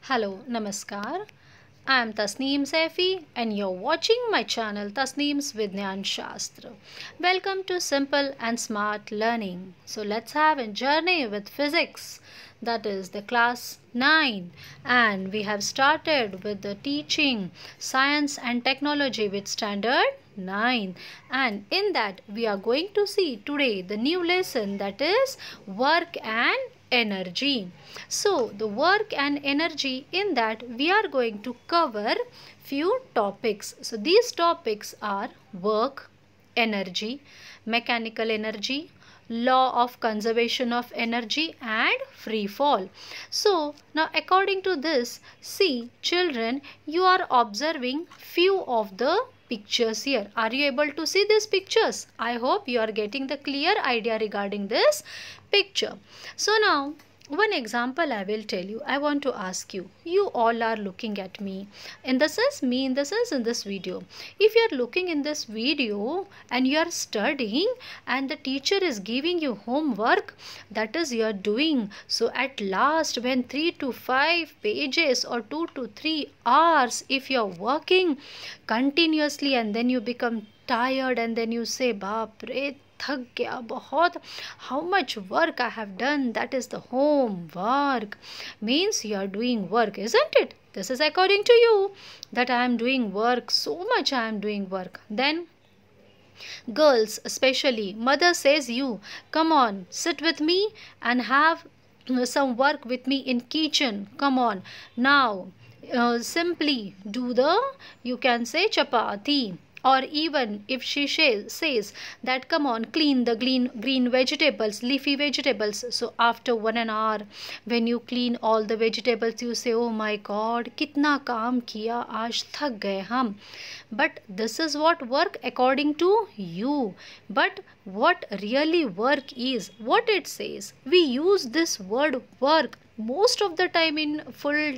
Hello, Namaskar. I am Tasneem Saifi and you're watching my channel Tasneem's Vidyan Shastra. Welcome to Simple and Smart Learning. So let's have a journey with physics. That is the class 9, and we have started with the teaching science and technology with standard 9, and in that we are going to see today the new lesson, that is work and energy. So the work and energy, in that we are going to cover few topics. So these topics are work, energy, mechanical energy, law of conservation of energy, and free fall. So now according to this, see children, you are observing few of the pictures here. Are you able to see these pictures? I hope you are getting the clear idea regarding this picture. So now one example I will tell you. I want to ask you, you all are looking at me in the sense in this video. If you are looking in this video and you are studying and the teacher is giving you homework, that is you are doing. So at last when 3 to 5 pages or 2 to 3 hours, if you are working continuously and then you become tired and then you say, बाप रे थक गया बहुत, how much work I have done, that is the homework. Means you are doing work, isn't it? This is according to you, that I am doing work, so much I am doing work. Then girls, especially mother says you, come on, sit with me and have some work with me in kitchen. Come on now, simply do the, you can say chapati. Or even if she says that come on, clean the green vegetables, leafy vegetables. So after 1 hour when you clean all the vegetables, you say, oh my god, kitna kaam kiya, aaj thak gaye hum. But this is what work according to you. But what really work is, what it says, we use this word work most of the time in full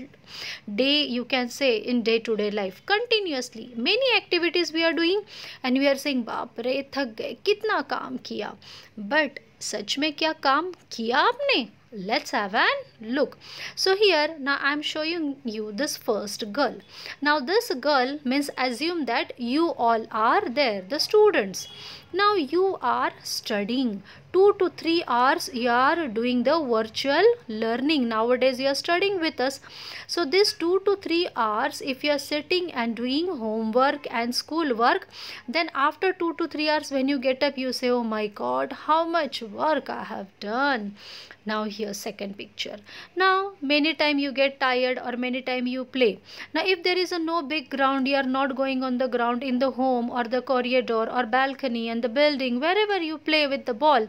day, you can say in day-to-day life, continuously many activities we are doing and we are saying बाप रे थक गए, कितना काम किया. But सच में क्या काम किया आपने? Let's have a look. So here now I am showing you this first girl. Now this girl means, assume that you all are there, the students. Now you are studying 2 to 3 hours, you are doing the virtual learning. Nowadays you are studying with us. So this 2 to 3 hours, if you are sitting and doing homework and school work, then after 2 to 3 hours when you get up, you say, oh my god, how much work I have done. Now here second picture. Now many time you get tired or many time you play. Now if there is a no big ground, you are not going on the ground in the home or the corridor or balcony and the building, wherever you play with the ball.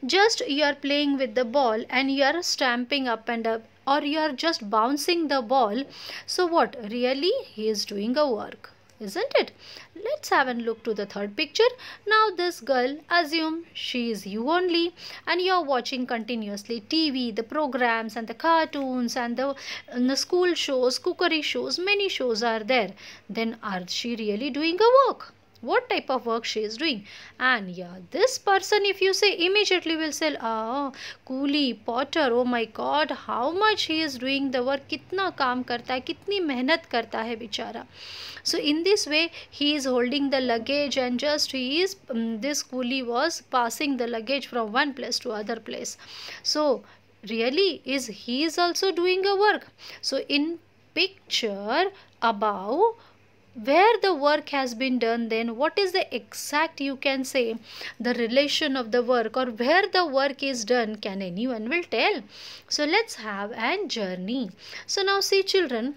Just you are playing with the ball and you are stamping up and up, or you are just bouncing the ball. So what? Really he is doing a work, isn't it? Let's have a look to the third picture. Now this girl, assume she is you only and you are watching continuously TV, the programs and the cartoons and the school shows, cookery shows, many shows are there. Then are she really doing a work? What type of work she is doing? And yeah, this person, if you say, immediately will say, oh, coolie, potter, oh my god, how much he is doing the work, kitna kaam karta hai, kitni mehnat karta hai bichara. So in this way he is holding the luggage and just he is this coolie was passing the luggage from one place to other place. So really he is also doing a work. So in picture above, where the work has been done, then what is the exact, you can say, the relation of the work, or where the work is done, can anyone will tell? So let's have a journey. So now see children,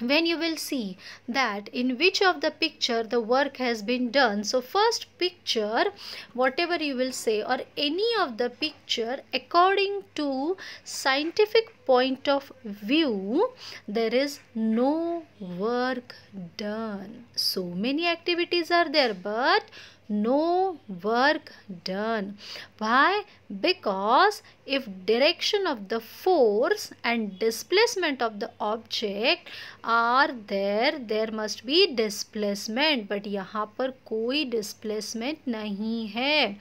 when you will see that in which of the picture the work has been done. So first picture, whatever you will say, or any of the picture, according to scientific point of view, there is no work done. So many activities are there, but no work done. Why? Because if direction of the force and displacement of the object are there must be displacement, but यहाँ पर कोई displacement नहीं है,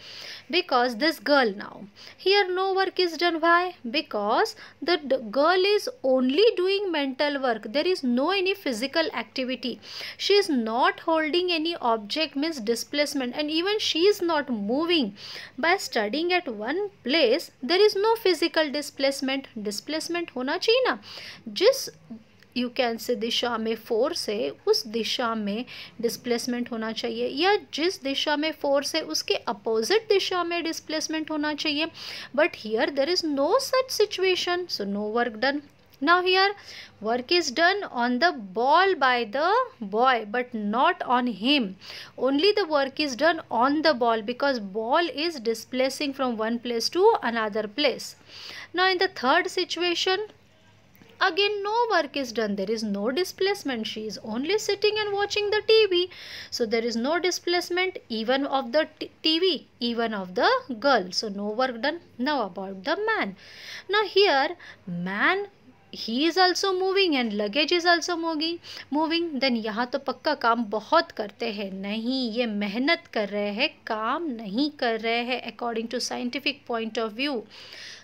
because this girl, now here no work is done. Why? Because the girl is only doing mental work. There is no any physical activity. She is not holding any object, means displacement, and even she is not moving. By studying at one place there is no physical displacement. Displacement होना चाहिए ना, जिस you can say दिशा में force है उस दिशा में displacement होना चाहिए, या जिस दिशा में फोर्स है उसके अपोजिट दिशा में डिस्प्लेसमेंट होना चाहिए. But here there is no such situation, so no work done. Now here work is done on the ball by the boy, but not on him. Only the work is done on the ball, because ball is displacing from one place to another place. Now in the third situation, again no work is done. There is no displacement. She is only sitting and watching the TV. So there is no displacement even of the TV, even of the girl. So no work done. Now about the man. Now here man, he is also moving and luggage is also moving. Then यहाँ तो पक्का काम बहुत करते हैं. नहीं, ये मेहनत कर रहे हैं, काम नहीं कर रहे हैं. According to scientific point of view,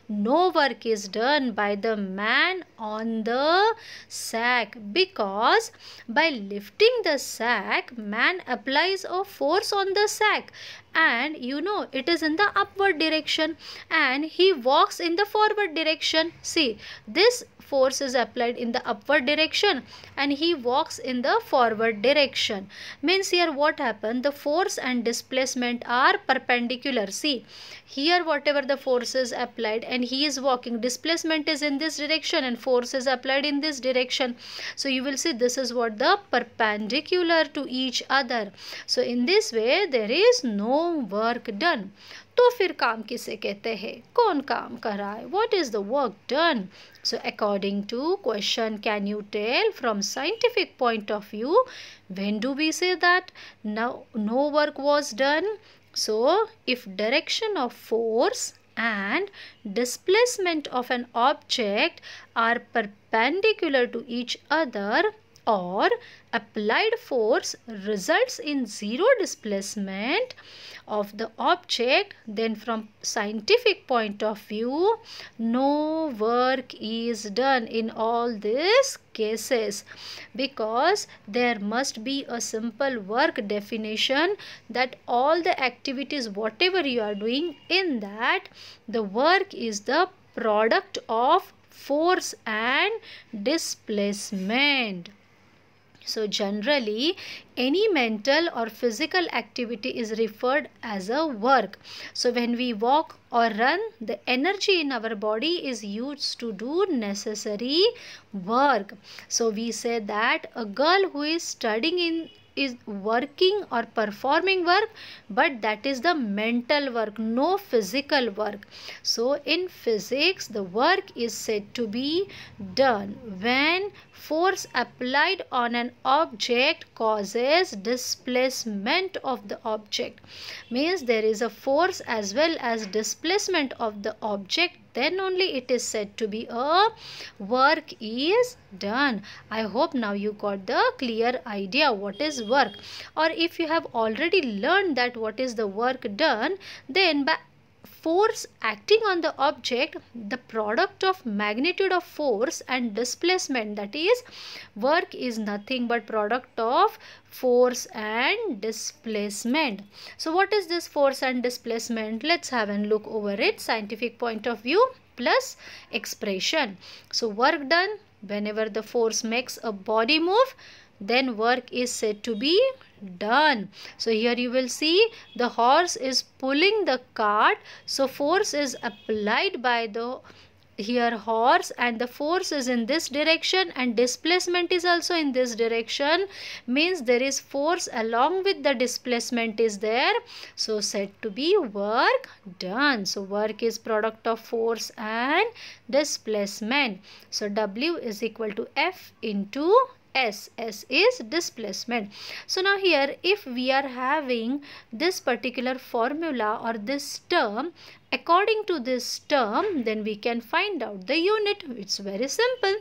no work is done by the man on the sack, because by lifting the sack man applies a force on the sack, and you know it is in the upward direction, and he walks in the forward direction. See, this force is applied in the upward direction and he walks in the forward direction. Means here what happened, the force and displacement are perpendicular. See, here whatever the force is applied and he is walking, displacement is in this direction and force is applied in this direction. So you will see this is what the perpendicular to each other. So in this way there is no work done. तो फिर काम किसे कहते हैं, कौन काम कर रहा है, what is the work done? So according to question, can you tell from scientific point of view, when do we say that no work was done? So if direction of force and displacement of an object are perpendicular to each other, or applied force results in zero displacement of the object, then from scientific point of view no work is done in all these cases, because there must be a simple work definition that all the activities whatever you are doing, in that the work is the product of force and displacement. So generally any mental or physical activity is referred as a work. So when we walk or run, the energy in our body is used to do necessary work. So we say that a girl who is studying is working or performing work, but that is the mental work, no physical work. So in physics the work is said to be done when force applied on an object causes displacement of the object. Means there is a force as well as displacement of the object, then only it is said to be a work is done. I hope now you got the clear idea what is work. Or if you have already learned that what is the work done, then by force acting on the object, the product of magnitude of force and displacement, that is work is nothing but product of force and displacement. So what is this force and displacement? Let's have a look over it. Scientific point of view plus expression. So work done, whenever the force makes a body move, then work is said to be done. So here you will see the horse is pulling the cart, so force is applied by the here horse, and the force is in this direction and displacement is also in this direction, means there is force along with the displacement is there, so said to be work done. So work is product of force and displacement. So W is equal to F into S. S is displacement. So now here, if we are having this particular formula or this term, according to this term, then we can find out the unit. It's very simple.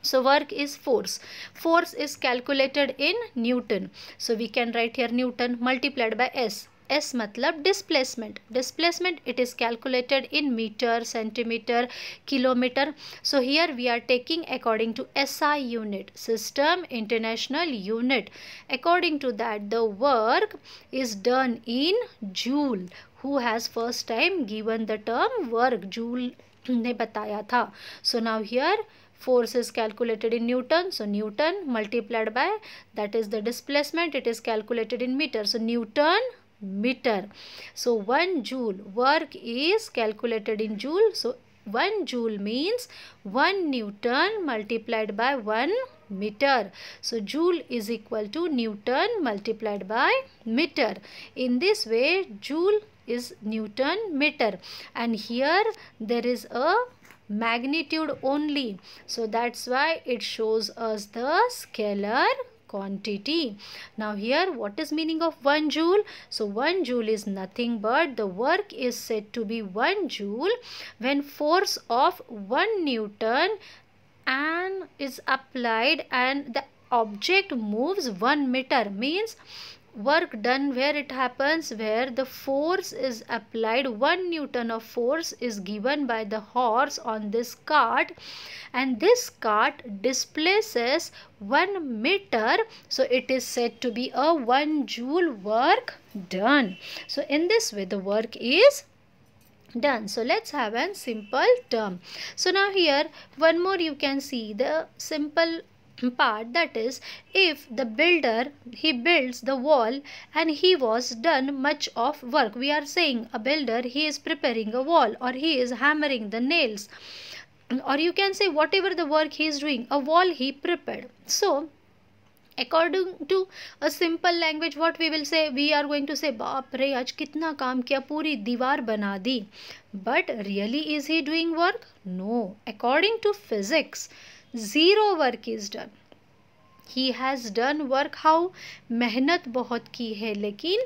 So work is force. Force is calculated in Newton. So we can write here Newton multiplied by S. S matlab displacement. Displacement, it is calculated in meter, centimeter, kilometer. So here we are taking according to SI unit, system international unit. According to that, the work is done in joule. Who has first time given the term work? Joule ने बताया था. So now here force is calculated in Newton. So Newton multiplied by, that is the displacement, it is calculated in meter. So Newton meter. So 1 joule, work is calculated in joule. So 1 joule means 1 Newton multiplied by 1 meter. So joule is equal to Newton multiplied by meter. In this way, joule is Newton meter. And here there is a magnitude only. So that's why it shows us the scalar quantity. Now here, what is meaning of 1 joule? So 1 joule is nothing but the work is said to be 1 joule when force of 1 Newton and is applied and the object moves 1 meter. Means work done where it happens, where the force is applied, 1 Newton of force is given by the horse on this cart, and this cart displaces 1 meter. So it is said to be a 1 joule work done. So in this way the work is done. So let's have a simple term. So now here one more you can see the simple part, that is, if the builder, he builds the wall and he was done much of work. We are saying a builder, he is preparing a wall or he is hammering the nails, or you can say whatever the work he is doing, a wall he prepared. So according to a simple language, what we will say, we are going to say बाप रे आज कितना काम किया, पूरी दीवार बना दी. But really is he doing work? No. According to physics, zero work is done. He has done work. How? मेहनत बहुत की है लेकिन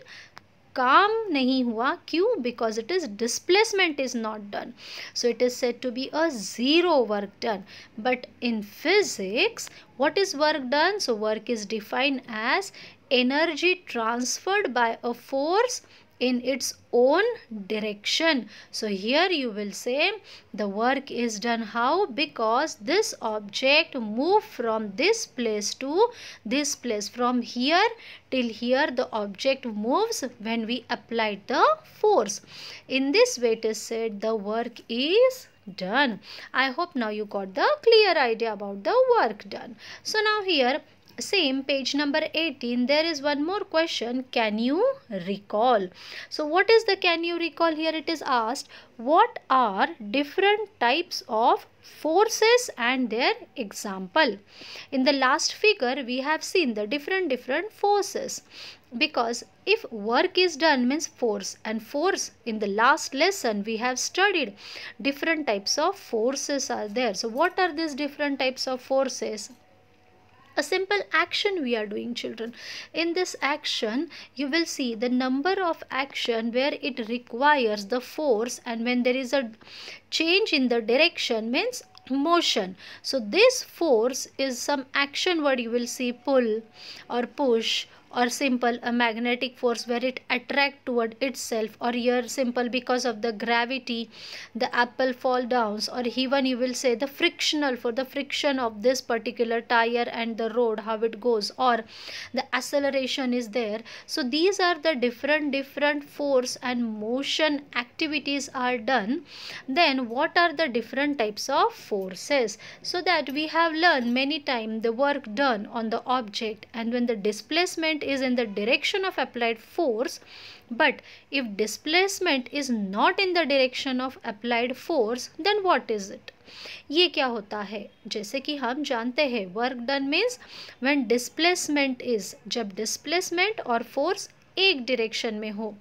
काम नहीं हुआ. क्यों? Because it is displacement is not done. So it is said to be a zero work done. But in physics, what is work done? So work is defined as energy transferred by a force in its own direction. So here you will say the work is done. How? Because this object moved from this place to this place. From here till here the object moves when we applied the force. In this way it is said the work is done. I hope now you got the clear idea about the work done. So now here, same page number 18, there is one more question. Can you recall? So what is the can you recall? Here it is asked, what are different types of forces and their example? In the last figure we have seen the different forces, because if work is done means force, and force, in the last lesson we have studied different types of forces are there. So what are these different types of forces? A simple action we are doing, children. In this action you will see the number of action where it requires the force, and when there is a change in the direction means motion. So this force is some action word you will see, pull or push, or simple a magnetic force where it attract toward itself, or here simple because of the gravity the apple fall downs, or even you will say the frictional, for the friction of this particular tire and the road how it goes, or the acceleration is there. So these are the different force and motion activities are done. Then what are the different types of forces? So that we have learned many times the work done on the object, and when the displacement is in the direction of applied force. But if displacement is not in the direction of applied force, then what is it? ये क्या होता है? जैसे कि हम जानते हैं work done means when displacement is, जब displacement और force एक direction में हो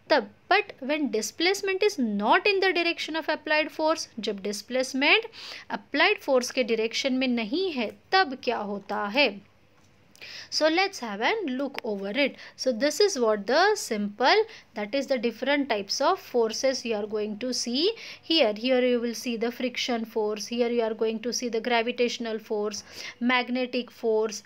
तब, but when displacement is not in the direction of applied force, जब displacement applied force के direction में नहीं है तब क्या होता है? So let's have a look over it. So this is what the simple, that is the different types of forces you are going to see here. Here you will see the friction force. Here you are going to see the gravitational force, magnetic force,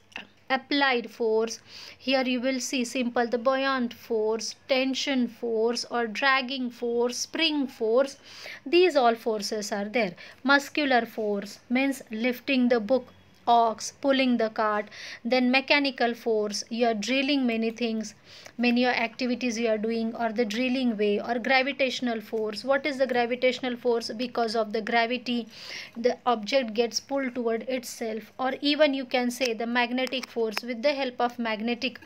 applied force. Here you will see simple the buoyant force, tension force or dragging force, spring force. These all forces are there. Muscular force means lifting the book, ox, pulling the cart. Then mechanical force, you are drilling many things, many activities you are doing, or the drilling way. Or gravitational force, what is the gravitational force? Because of the gravity the object gets pulled toward itself. Or even you can say the magnetic force, with the help of magnetic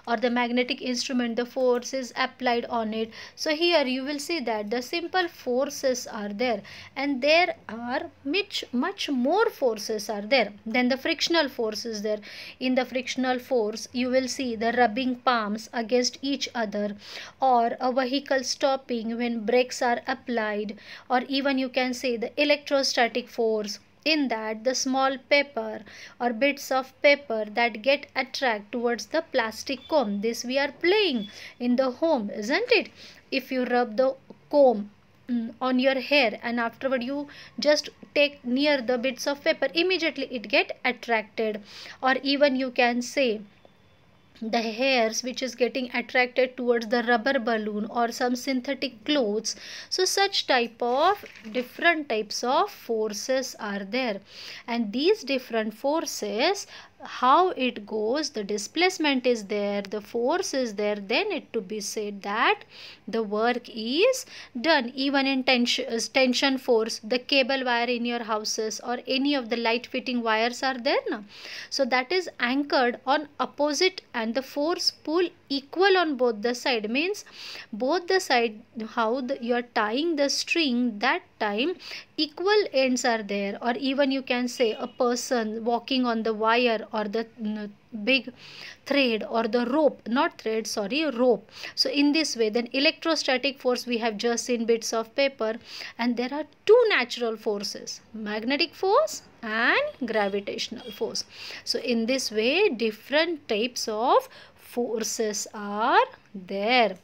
or the magnetic instrument the force is applied on it. So here you will see that the simple forces are there, and there are much more forces are there. Then the frictional force is there. In the frictional force you will see the rubbing palms against each other, or a vehicle stopping when brakes are applied, or even you can say the electrostatic force. In that the small paper or bits of paper that get attract towards the plastic comb. This we are playing in the home, isn't it? If you rub the comb on your hair and afterward you just take near the bits of paper, immediately it get attracted. Or even you can say the hairs which is getting attracted towards the rubber balloon or some synthetic clothes. So such type of different types of forces are there, and these different forces, how it goes, the displacement is there, the force is there, then it to be said that the work is done. Even in tension force, the cable wire in your houses or any of the light fitting wires are there now, so that is anchored on opposite, and the force pull equal on both the side, means both the side how you are tying the string, that time equal ends are there. Or even you can say a person walking on the wire or the big thread or the rope, not thread, sorry, rope. So in this way, then electrostatic force we have just seen bits of paper, and there are two natural forces, magnetic force and gravitational force. So in this way different types of forces are there.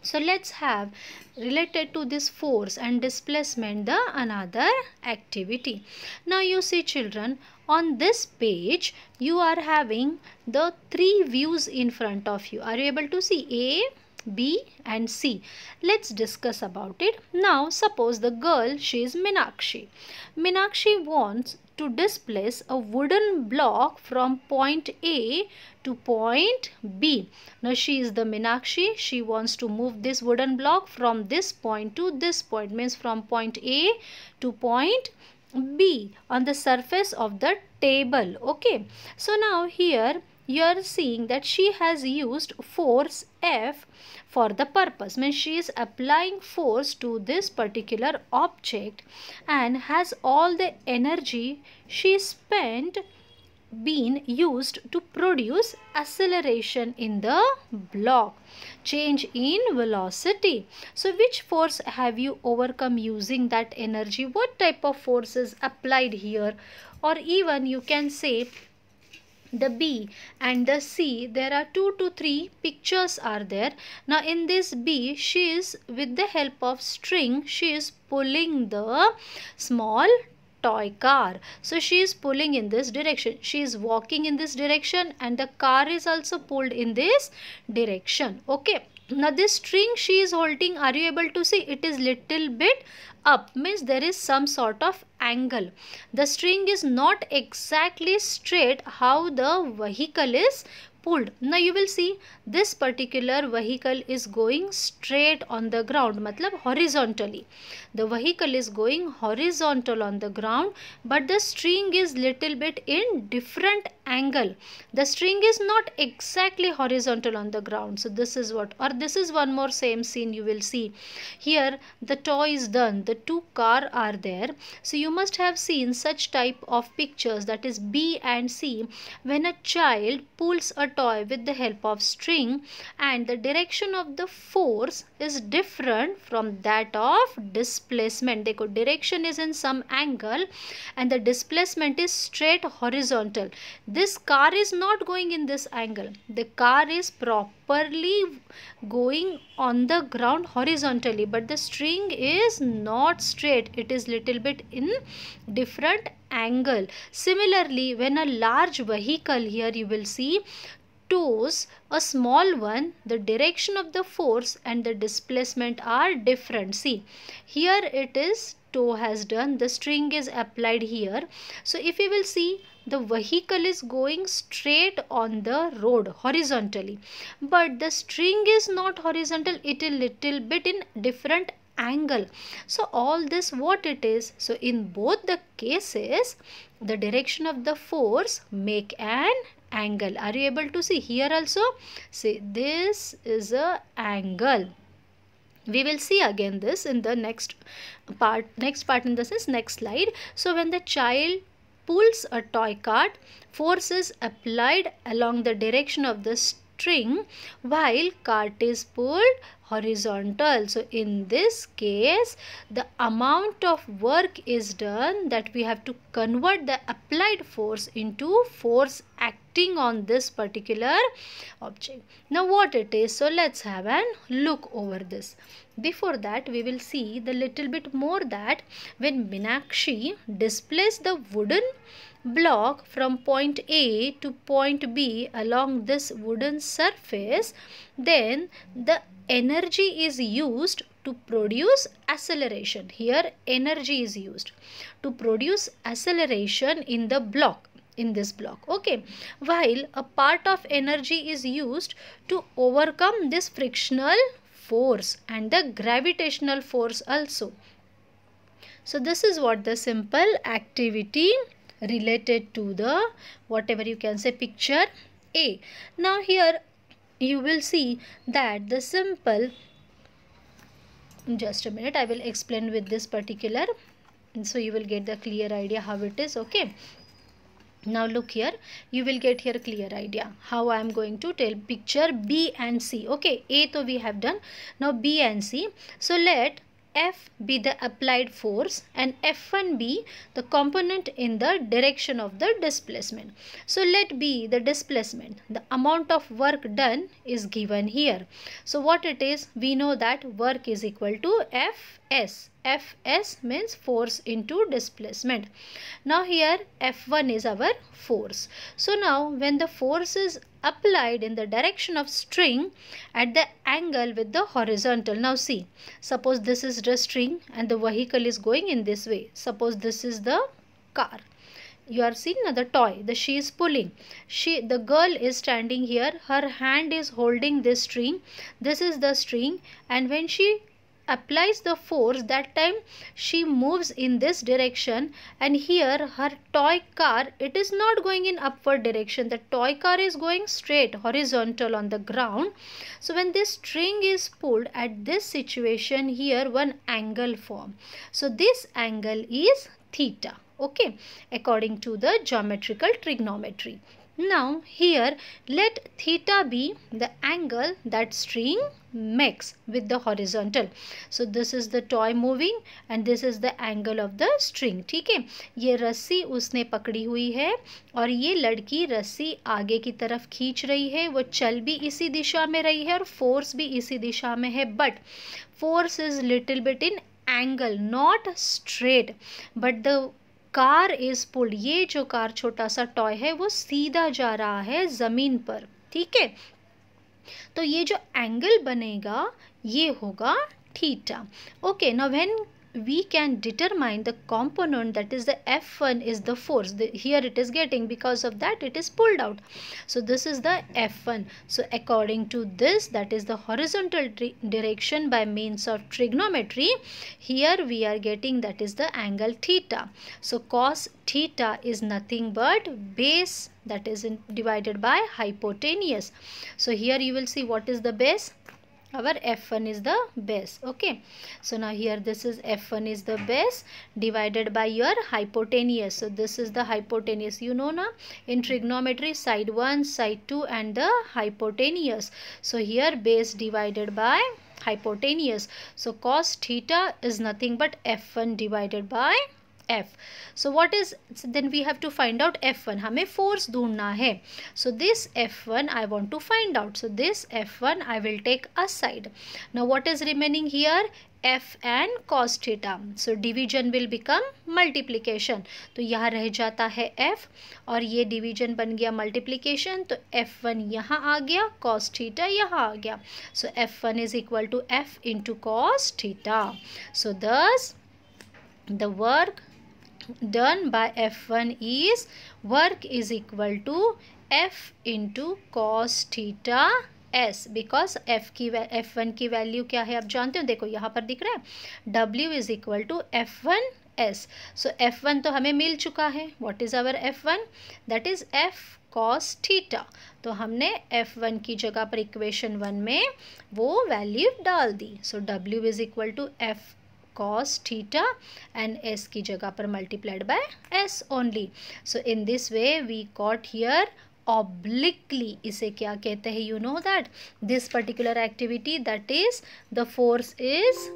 So let's have related to this force and displacement the another activity. Now you see children, on this page you are having the three views in front of you. Are you able to see A, B and C? Let's discuss about it. Now suppose the girl, she is Meenakshi. Meenakshi wants to displace a wooden block from point A to point B. Now she is the Meenakshi. She wants to move this wooden block from this point to this point, means from point A to point B on the surface of the table. Okay. So now here you are seeing that she has used force F for the purpose, means she is applying force to this particular object and has all the energy she spent been used to produce acceleration in the block, change in velocity. So which force have you overcome using that energy? What type of force is applied here? Or even you can say the B and the C, there are 2 to 3 pictures are there. Now in this B, she is with the help of string, she is pulling the small toy car. So she is pulling in this direction, she is walking in this direction, and the car is also pulled in this direction. Okay. Now this string she is holding, are you able to see? It is little bit up, means there is some sort of angle. The string is not exactly straight how the vehicle is pulled. Now you will see this particular vehicle is going straight on the ground, matlab horizontally. The vehicle is going horizontal on the ground, but the string is little bit in different angle. The string is not exactly horizontal on the ground. So this is what, or this is one more same scene you will see. Here the toy is done, the two cars are there. So you must have seen such type of pictures, that is B and C, when a child pulls a toy with the help of string and the direction of the force is different from that of displacement. देखो direction is in some angle and the displacement is straight horizontal. This car is not going in this angle. The car is properly going on the ground horizontally, but the string is not straight. It is little bit in different angle. Similarly, when a large vehicle, here you will see, tows a small one, the direction of the force and the displacement are different. See, here it is tow has done, the string is applied here. So if you will see, the vehicle is going straight on the road horizontally, but the string is not horizontal, it is little bit in different angle. So all this what it is? So in both the cases, the direction of the force make an angle. Are you able to see? Here also, see, this is a angle. We will see again this in the next part in the sense next slide. So when the child pulls a toy cart, force is applied along the direction of the string while cart is pulled horizontal. So in this case, the amount of work is done that we have to convert the applied force into force acting on this particular object. Now what it is? So let's have a look over this. Before that, we will see the little bit more that when Meenakshi displays the wooden block from point A to point B along this wooden surface, then the energy is used to produce acceleration. Here energy is used to produce acceleration in the block, in this block, okay, while a part of energy is used to overcome this frictional force and the gravitational force also. So this is what the simple activity related to the whatever you can say picture A. Now here you will see that the simple, just a minute, I will explain with this particular, so you will get the clear idea how it is, okay. Now look here, you will get here clear idea how I am going to tell picture B and C. Okay, A to we have done. Now B and C. So let F be the applied force and F1 be the component in the direction of the displacement. So let B the displacement. The amount of work done is given here. So what it is? We know that work is equal to Fs. Fs means force into displacement. Now here F1 is our force. So now when the force is applied in the direction of string at the angle with the horizontal. Now see, suppose this is the string and the vehicle is going in this way. Suppose this is the car. You are seeing now the toy, she is pulling. The girl is standing here, her hand is holding this string. This is the string, and when she applies the force, that time she moves in this direction, and here her toy car, it is not going in upward direction. The toy car is going straight horizontal on the ground. So when this string is pulled at this situation, here one angle form. So this angle is theta, okay, according to the geometrical trigonometry. Now here let theta be the angle that string makes with the horizontal. So this is the toy moving and this is the angle of the string. ठीक है, ये रस्सी उसने पकड़ी हुई है और ये लड़की रस्सी आगे की तरफ खींच रही है. वो चल भी इसी दिशा में रही है और फोर्स भी इसी दिशा में है, but force is little bit in angle, not straight, but the car is pulled. ये जो कार छोटा सा टॉय है वो सीधा जा रहा है जमीन पर. ठीक है, तो ये जो एंगल बनेगा ये होगा theta. Okay, now when we can determine the component, that is the F1 is the force. Here it is getting, because of that it is pulled out. So this is the F1. So according to this, that is the horizontal direction by means of trigonometry, here we are getting that is the angle theta. So cos theta is nothing but base, that is divided by hypotenuse. So here you will see what is the base. our F1 is the base. Okay, so now here this is F1 is the base divided by your hypotenuse. So this is the hypotenuse, you know na, in trigonometry side 1, side 2 and the hypotenuse. So here base divided by hypotenuse. So cos theta is nothing but F1 divided by F. So what is, then we have to find out F1. हमें force ढूंढना है. So this F1 I want to find out. So this F1 I will take aside. Now what is remaining here? F and cos theta. So division will become multiplication. तो यहाँ रह जाता है F और ये division बन गया multiplication. तो F1 यहाँ आ गया, cos theta यहाँ आ गया. So F1 is equal to F into cos theta. So thus the work done by F1 is work is equal to F into cos theta S, because F1 की value क्या है आप जानते हो, देखो यहाँ पर दिख रहा है W is equal to F1 S. So F1 तो हमें मिल चुका है. What is our F1? That is F cos theta. तो हमने F1 की जगह पर इक्वेशन 1 में वो वैल्यू डाल दी. So W is equal to F cos theta and S की जगह पर multiplied by S only. So in this way we got here obliquely. इसे क्या कहते हैं? You know that this particular activity, that is the force is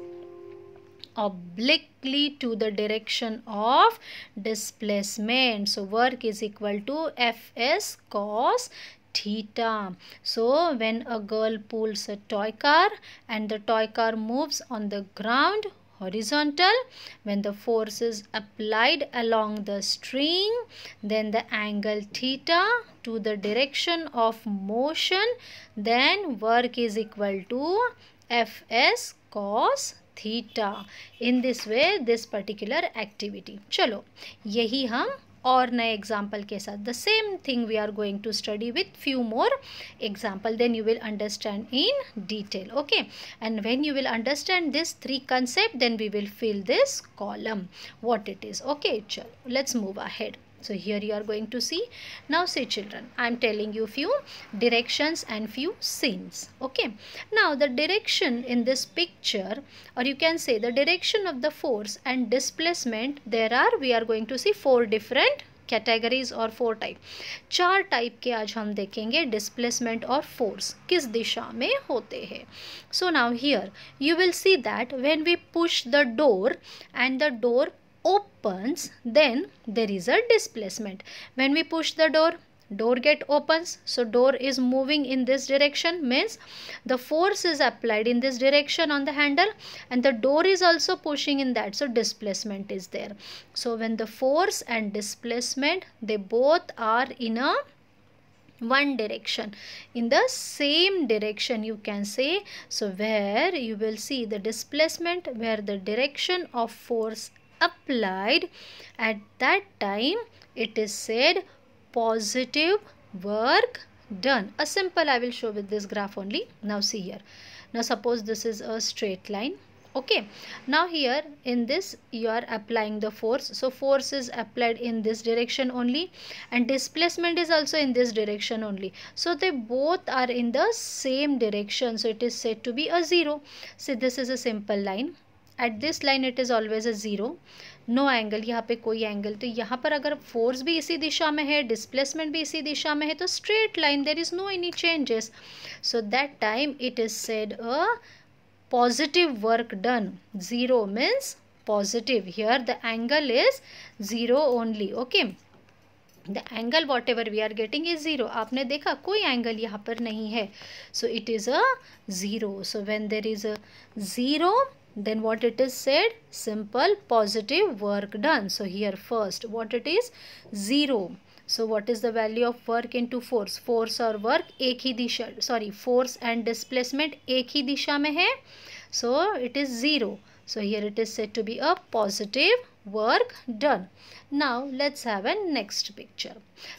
obliquely to the direction of displacement. So work is equal to Fs cos theta. So when a girl pulls a toy car and the toy car moves on the ground horizontal, when the force is applied along the string, then the angle theta to the direction of motion, then work is equal to Fs cos theta. In this way this particular activity. चलो यही हम और नए example के साथ the same thing we are going to study with few more example, then you will understand in detail. Okay, and when you will understand this three concept, then we will fill this column what it is. Okay, chalo, let's move ahead. So here you are going to see. Now see children, I am telling you few directions and few scenes. Okay, now the direction in this picture, or you can say the direction of the force and displacement, we are going to see four different categories और four type, चार type के आज हम देखेंगे displacement और force किस दिशा में होते हैं. So now here you will see that when we push the door and the door opens, then there is a displacement. When we push the door get opens, so door is moving in this direction, means the force is applied in this direction on the handle and the door is also pushing in that, so displacement is there. So when the force and displacement, they both are in a one direction, in the same direction you can say, so where you will see the displacement, where the direction of force applied, at that time it is said positive work done. A simple I will show with this graph only. Now see here, now suppose this is a straight line. Okay, now here in this you are applying the force, so force is applied in this direction only and displacement is also in this direction only, so they both are in the same direction, so it is said to be a zero. See, this is a simple line. At this line it is always a zero, no angle, यहाँ पे कोई angle. तो यहाँ पर अगर force भी इसी दिशा में है, डिस्प्लेसमेंट भी इसी दिशा में है, तो straight line, there is no any changes. So that time it is said a positive work done. Zero means positive. Here the angle is zero only. Okay, the angle whatever we are getting is zero. आपने देखा कोई एंगल यहाँ पर नहीं है, so it is a zero. So when there is a zero, then what it is said? Simple positive work done. So here first what it is? Zero. So what is the value of work into force? Force और work एक ही दिशा, sorry, force and displacement एक ही दिशा में है, so it is zero. So here it is said to be a positive work done. Now let's have a next picture.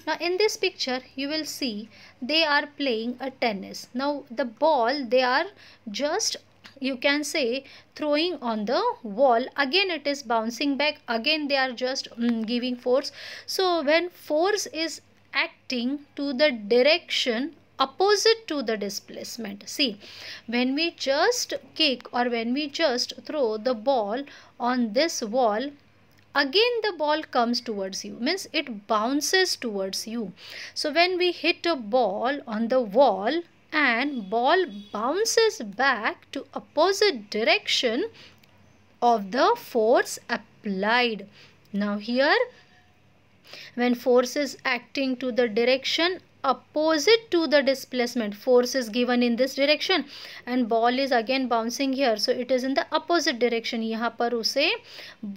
Now in this picture you will see they are playing a tennis. Now the ball they are just, you can say, throwing on the wall. Again it is bouncing back, again they are just giving force. So when force is acting to the direction opposite to the displacement. See, when we just kick or when we just throw the ball on this wall, again the ball comes towards you, means it bounces towards you. So when we hit a ball on the wall and ball bounces back to opposite direction of the force applied. Now here, when force is acting to the direction opposite to the displacement, force is given in this direction and ball is again bouncing here, so it is in the opposite direction. यहाँ पर उसे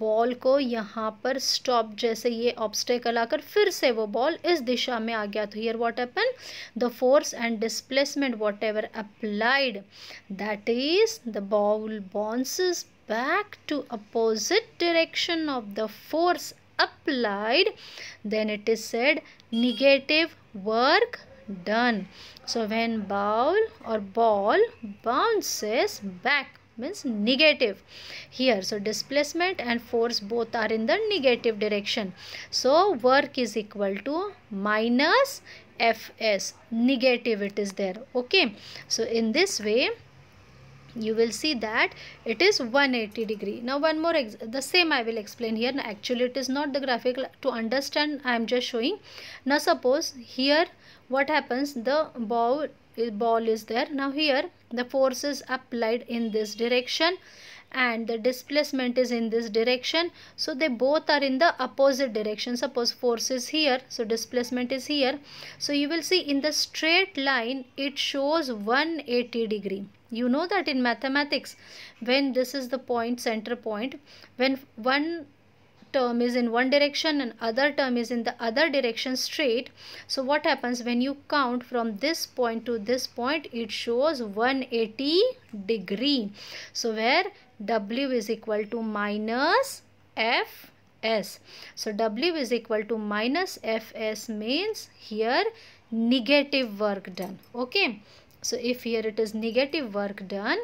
ball को यहाँ पर stop, जैसे ये obstacle आकर फिर से वो बॉल इस दिशा में आ गया, तो here what happened, the force and displacement whatever applied, that is the ball bounces back to opposite direction of the force applied, then it is said negative work done. So when ball or ball bounces back means negative here, so displacement and force both are in the negative direction, so work is equal to minus Fs, negative it is there. Okay, so in this way you will see that it is 180 degree. Now one more the same I will explain here. Now actually it is not the graphic, to understand I am just showing. Now suppose here what happens, the ball is there. Now here the force is applied in this direction and the displacement is in this direction, so they both are in the opposite direction. Suppose force is here, so displacement is here, so you will see in the straight line it shows 180 degree. You know that in mathematics, when this is the point, center point, when one term is in one direction and other term is in the other direction straight, so what happens, when you count from this point to this point, it shows 180 degree. So where W is equal to minus Fs. So W is equal to minus Fs means here negative work done. Okay, so if here it is negative work done,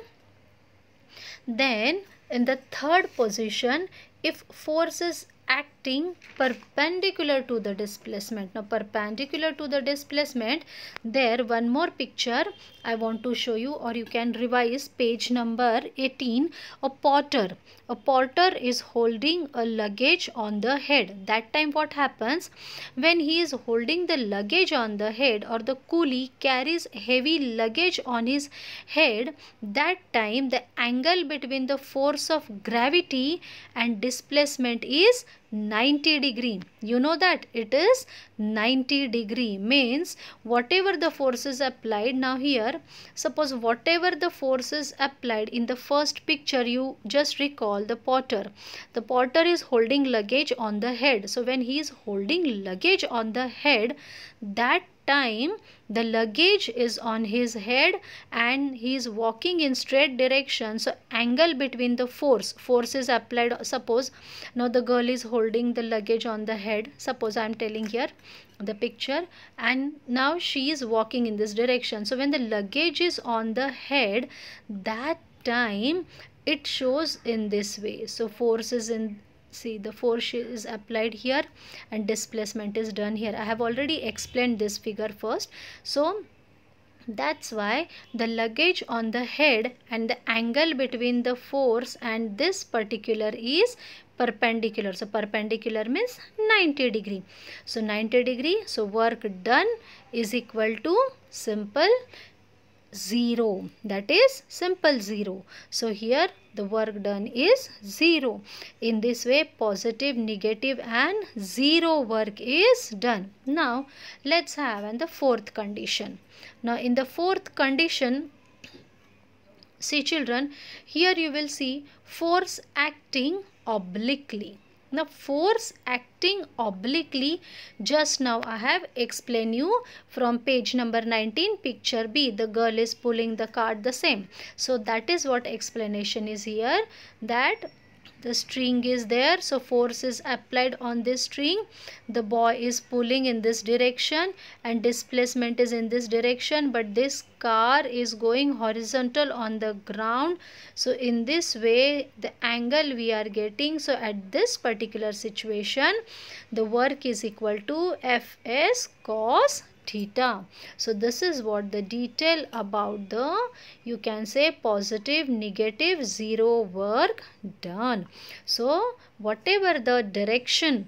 then in the third position, if force is acting perpendicular to the displacement. Now perpendicular to the displacement, there one more picture I want to show you, or you can revise page number 18. A porter is holding a luggage on the head. That time what happens, when he is holding the luggage on the head, or the coolie carries heavy luggage on his head, that time the angle between the force of gravity and displacement is 90 degree. You know that it is 90 degree, means whatever the force is applied. Now here suppose whatever the force is applied in the first picture, you just recall the porter is holding luggage on the head. So when he is holding luggage on the head, that time the luggage is on his head and he is walking in straight direction, so angle between the force is applied. Suppose now the girl is holding the luggage on the head, suppose I am telling here the picture, and now she is walking in this direction. So when the luggage is on the head, that time it shows in this way. So force is in, see, the force is applied here and displacement is done here. I have already explained this figure first. So that's why the luggage on the head and the angle between the force and this particular is perpendicular. So perpendicular means 90 degree. So 90 degree. So work done is equal to simple 0. That is simple 0. So here the work done is 0. In this way, positive, negative and 0 work is done. Now let's have the fourth condition. Now in the fourth condition, see children, here you will see force acting obliquely. Now force acting obliquely, just now I have explained you from page number 19, picture B, the girl is pulling the cart, the same. So that is what explanation is here, that the string is there, so force is applied on this string, the boy is pulling in this direction and displacement is in this direction, but this car is going horizontal on the ground. So in this way the angle we are getting, so at this particular situation the work is equal to Fs cos theta. So this is what the detail about the, you can say, positive, negative, zero work done. So whatever the direction,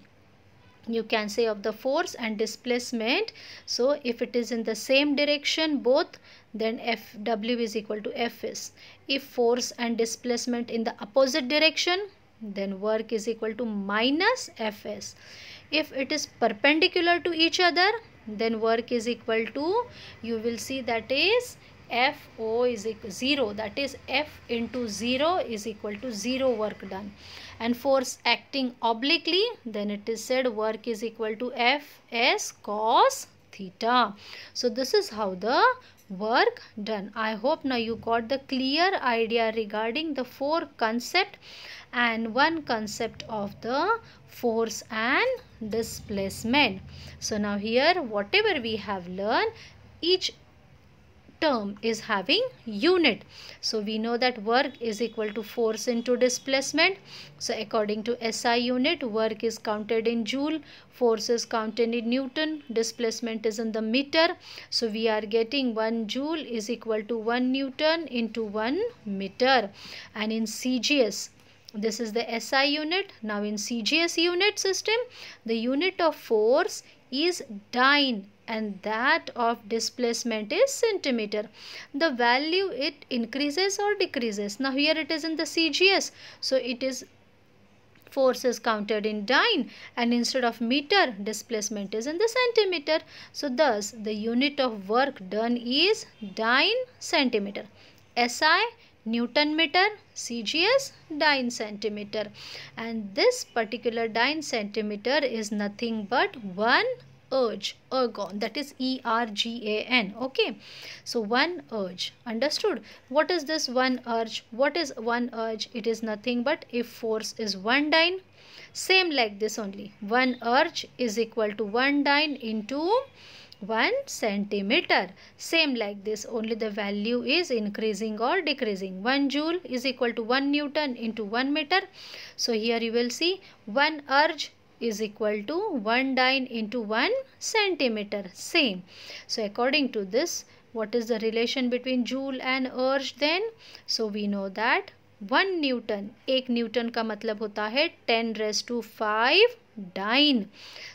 you can say, of the force and displacement, so if it is in the same direction both, then Fw is equal to Fs. If force and displacement in the opposite direction, then work is equal to minus Fs. If it is perpendicular to each other, then work is equal to, you will see, that is Fo is equal to 0, that is F into 0 is equal to 0 work done. And force acting obliquely, then it is said work is equal to Fs cos theta. So this is how the work done. I hope now you got the clear idea regarding the 4 concept and 1 concept of the force and displacement. So now here whatever we have learned, each term is having unit. So we know that work is equal to force into displacement. So according to SI unit, work is counted in joule, force is counted in Newton, displacement is in the meter. So we are getting 1 joule is equal to 1 Newton into 1 meter. And in CGS, this is the SI unit. Now in CGS unit system, the unit of force is dyne and that of displacement is centimeter. The value, it increases or decreases. Now here it is in the CGS, so it is, force is counted in dyne and instead of meter, displacement is in the centimeter. So thus the unit of work done is dyne centimeter. SI Newton meter, CGS dyne centimeter, and this particular dyne centimeter is nothing but 1 ergon, that is ERGAN. Okay, so 1 erg, understood? What is this 1 erg? What is 1 erg? It is nothing but, if force is 1 dyne, same like this only, 1 erg is equal to 1 dyne into 1 centimeter. Same like this, only the value is increasing or decreasing. 1 joule is equal to 1 Newton into 1 meter. So here you will see 1 erg is equal to 1 dyne into 1 centimeter. Same. So according to this, what is the relation between joule and erg then? So we know that 1 Newton, 1 Newton का मतलब होता है 10⁵ dyne.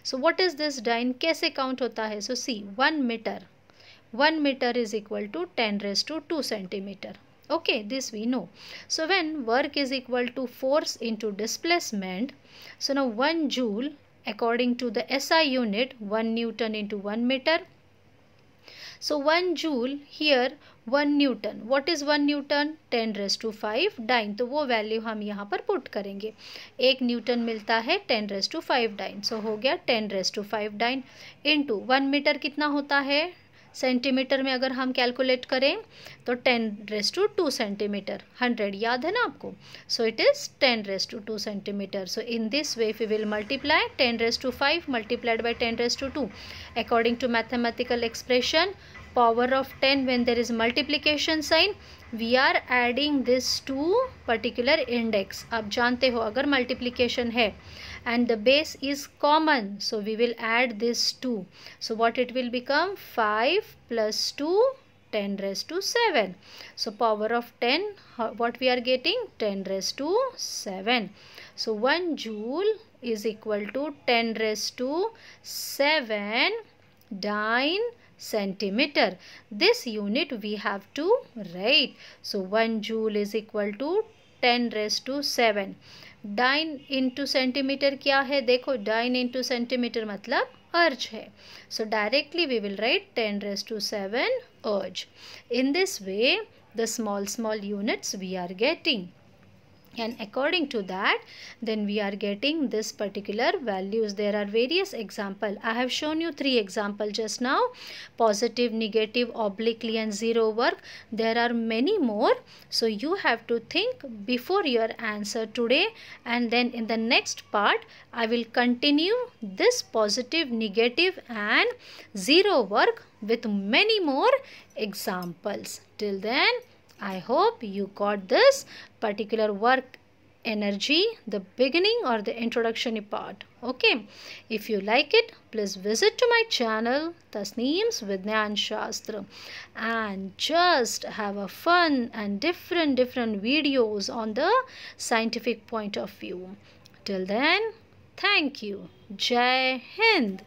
So what is this dyne? कैसे count होता है? So see, 1 meter is equal to 10⁵ centimeter. Okay, this we know. So when work is equal to force into displacement, so now 1 joule according to the SI unit, 1 Newton into 1 meter. So 1 joule here 1 Newton. What is 1 Newton? 10⁵ dyne. तो वो value हम यहाँ पर put करेंगे. 1 Newton मिलता है 10⁵ dyne. सो हो गया 10⁵ dyne इंटू 1 मीटर कितना होता है सेंटीमीटर में अगर हम कैलकुलेट करें तो 10⁵ सेंटीमीटर. 100 याद है ना आपको? So it is 10⁵ centimetre. So in this way we will multiply 10⁵ multiplied by 10⁵. According to mathematical expression, power of 10 when there is multiplication sign, we are adding this to particular index. आप जानते हो अगर multiplication है and the base is common, so we will add this 2. So what it will become? 5 plus 2, 10⁵. So power of 10, what we are getting? 10⁵. So 1 joule is equal to 10⁵ dyne centimeter. This unit we have to write. So 1 joule is equal to 10⁵. dyne into centimeter क्या है? देखो dyne into centimeter मतलब अर्ज है. So directly we will write 10⁵ erg. In this way the small units we are getting. And according to that, then we are getting this particular values. There are various examples. I have shown you 3 examples just now. Positive, negative, obliquely and zero work. There are many more. So you have to think before your answer today. And then in the next part, I will continue this positive, negative and zero work with many more examples. Till then, I hope you got this particular work energy, the beginning or the introduction part. Okay, if you like it, please visit to my channel Tasneem's Vidyan Shastra and just have a fun and different videos on the scientific point of view. Till then, thank you. Jai Hind.